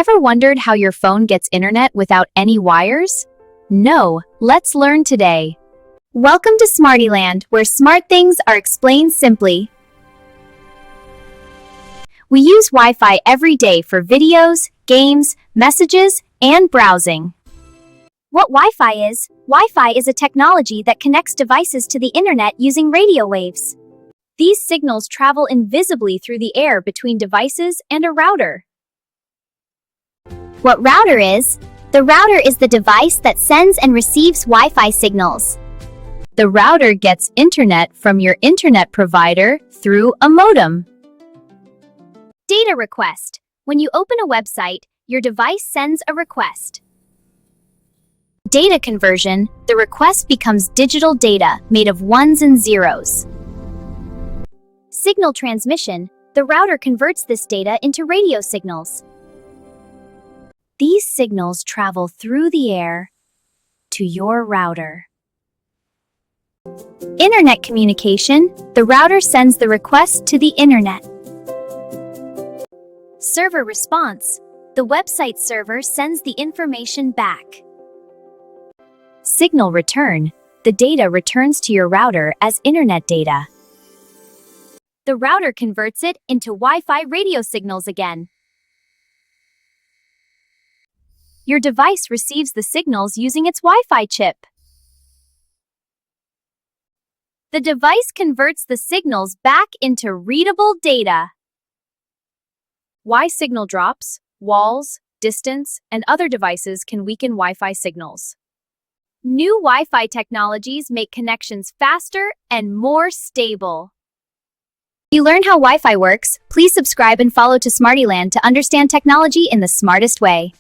Ever wondered how your phone gets internet without any wires? No, let's learn today. Welcome to Smartieland, where smart things are explained simply. We use Wi-Fi every day for videos, games, messages, and browsing. What Wi-Fi is? Wi-Fi is a technology that connects devices to the internet using radio waves. These signals travel invisibly through the air between devices and a router. What router is? The router is the device that sends and receives Wi-Fi signals. The router gets internet from your internet provider through a modem. Data request. When you open a website, your device sends a request. Data conversion. The request becomes digital data made of ones and zeros. Signal transmission. The router converts this data into radio signals. These signals travel through the air to your router. Internet communication. The router sends the request to the internet. Server response. The website server sends the information back. Signal return. The data returns to your router as internet data. The router converts it into Wi-Fi radio signals again. Your device receives the signals using its Wi-Fi chip. The device converts the signals back into readable data. Why signal drops, walls, distance, and other devices can weaken Wi-Fi signals. New Wi-Fi technologies make connections faster and more stable. If you learn how Wi-Fi works, please subscribe and follow to Smartieland to understand technology in the smartest way.